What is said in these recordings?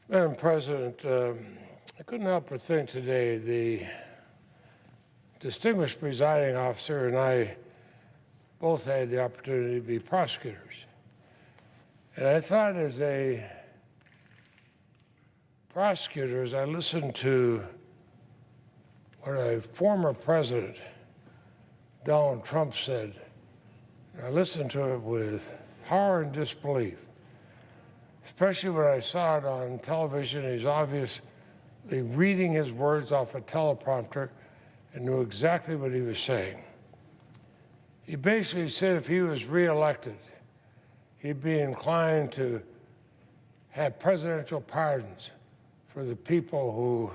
Madam President, I couldn't help but think today the distinguished presiding officer and I both had the opportunity to be prosecutors. And I thought as a prosecutor, as I listened to what a former president, Donald Trump, said, I listened to it with horror and disbelief, especially when I saw it on television. He's obviously reading his words off a teleprompter and knew exactly what he was saying. He basically said if he was reelected, he'd be inclined to have presidential pardons for the people who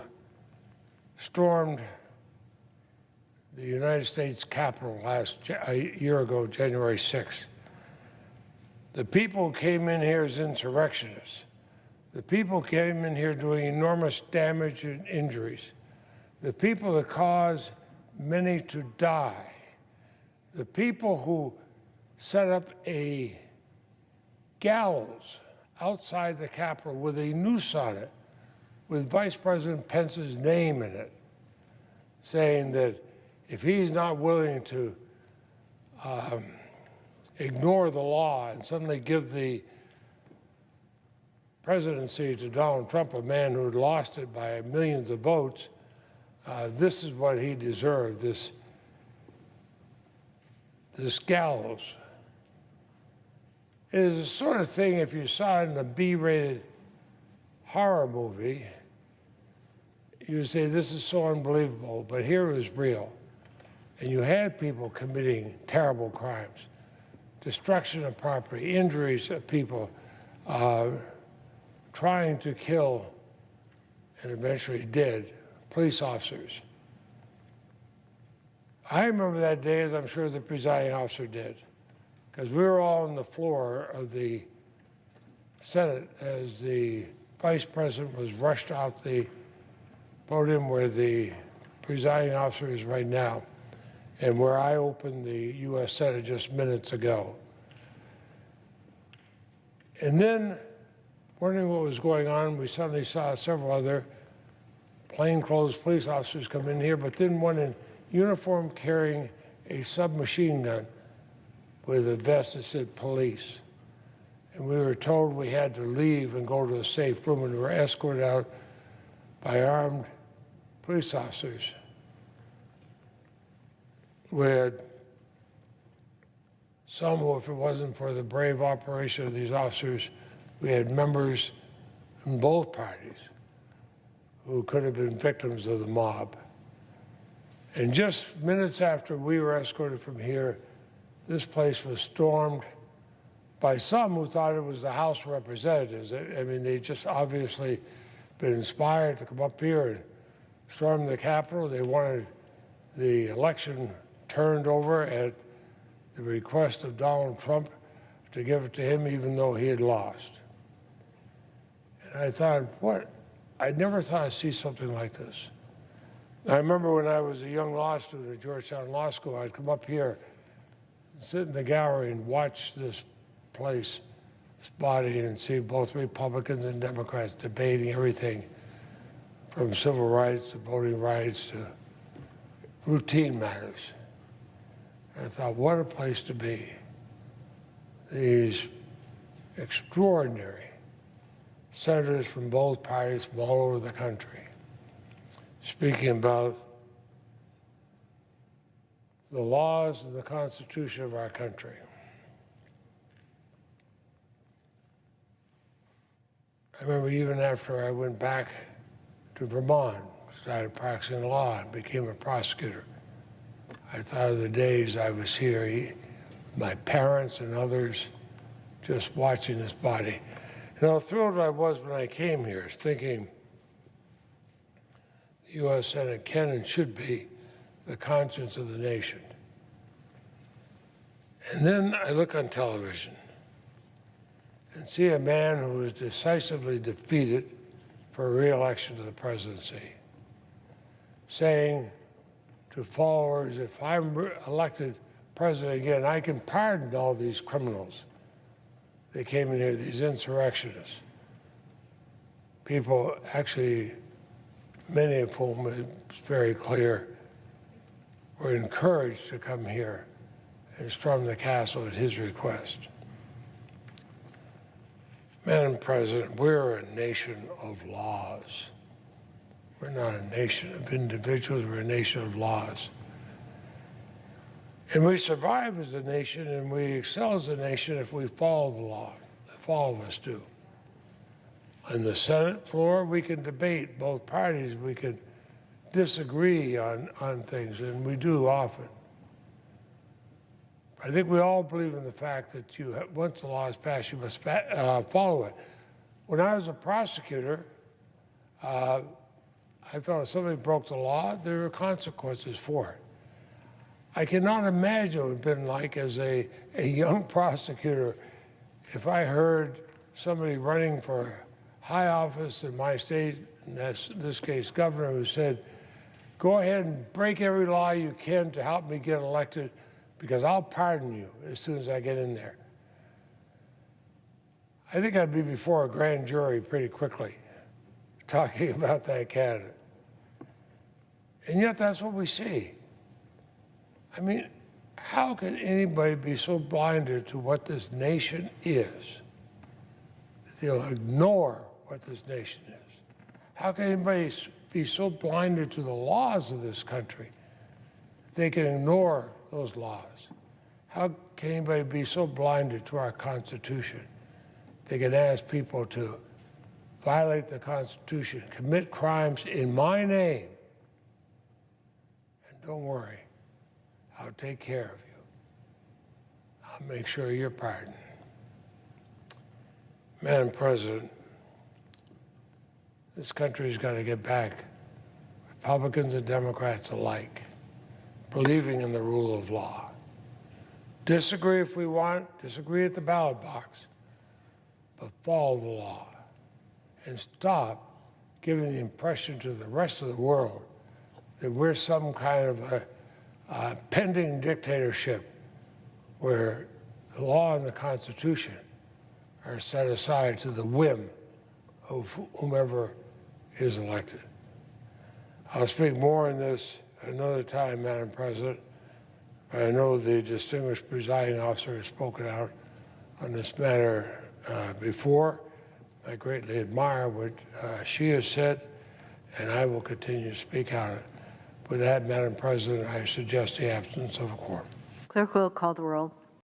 stormed the United States Capitol a year ago, January 6th. The people who came in here as insurrectionists, the people who came in here doing enormous damage and injuries, the people that caused many to die, the people who set up a gallows outside the Capitol with a noose on it, with Vice President Pence's name in it, saying that if he's not willing to ignore the law and suddenly give the presidency to Donald Trump, a man who had lost it by millions of votes, this is what he deserved, this gallows. It is the sort of thing, if you saw it in a B-rated horror movie, you would say, this is so unbelievable, but here it was real. And you had people committing terrible crimes, destruction of property, injuries of people, trying to kill, and eventually did, police officers. I remember that day, as I'm sure the presiding officer did, because we were all on the floor of the Senate as the vice president was rushed off the podium where the presiding officer is right now, and where I opened the U.S. Senate just minutes ago. And then, wondering what was going on, we suddenly saw several other plainclothes police officers come in here, but then one in uniform carrying a submachine gun with a vest that said police. And we were told we had to leave and go to a safe room, and we were escorted out by armed police officers. We had some who, if it wasn't for the brave operation of these officers, we had members in both parties who could have been victims of the mob. And just minutes after we were escorted from here, this place was stormed by some who thought it was the House of Representatives. I mean, they just obviously been inspired to come up here and storm the Capitol. They wanted the election turned over at the request of Donald Trump to give it to him even though he had lost. And I thought, I never thought I'd see something like this. I remember when I was a young law student at Georgetown Law School, I'd come up here and sit in the gallery and watch this place, this body, and see both Republicans and Democrats debating everything from civil rights to voting rights to routine matters. And I thought, what a place to be. These extraordinary senators from both parties from all over the country speaking about the laws and the Constitution of our country. I remember even after I went back to Vermont, started practicing law and became a prosecutor, I thought of the days I was here, my parents and others, just watching this body. You know, how thrilled I was when I came here, thinking the U.S. Senate can and should be the conscience of the nation. And then I look on television and see a man who was decisively defeated for re-election to the presidency, saying to followers, if I'm elected president again, I can pardon all these criminals. They came in here, these insurrectionists, people, actually, many of whom, it's very clear, were encouraged to come here and storm the castle at his request. Madam President, we're a nation of laws. We're not a nation of individuals, we're a nation of laws. And we survive as a nation and we excel as a nation if we follow the law, if all of us do. On the Senate floor, we can debate both parties, we can disagree on things, and we do often. I think we all believe in the fact that once the law is passed, you must follow it. When I was a prosecutor, I felt if somebody broke the law, there were consequences for it. I cannot imagine what it would have been like as a young prosecutor if I heard somebody running for high office in my state, in this case governor, who said, go ahead and break every law you can to help me get elected, because I'll pardon you as soon as I get in there. I think I'd be before a grand jury pretty quickly talking about that candidate. And yet that's what we see. I mean, how can anybody be so blinded to what this nation is that they'll ignore what this nation is? How can anybody be so blinded to the laws of this country that they can ignore those laws? How can anybody be so blinded to our Constitution they can ask people to violate the Constitution, commit crimes in my name, and don't worry, I'll take care of you. I'll make sure you're pardoned. Madam President, this country's got to get back, Republicans and Democrats alike, believing in the rule of law. Disagree if we want, disagree at the ballot box, but follow the law and stop giving the impression to the rest of the world that we're some kind of a pending dictatorship where the law and the Constitution are set aside to the whim of whomever is elected. I'll speak more on this another time, Madam President. I know the distinguished presiding officer has spoken out on this matter before. I greatly admire what she has said, and I will continue to speak on it. With that, Madam President, I suggest the absence of a quorum. Clerk will call the roll.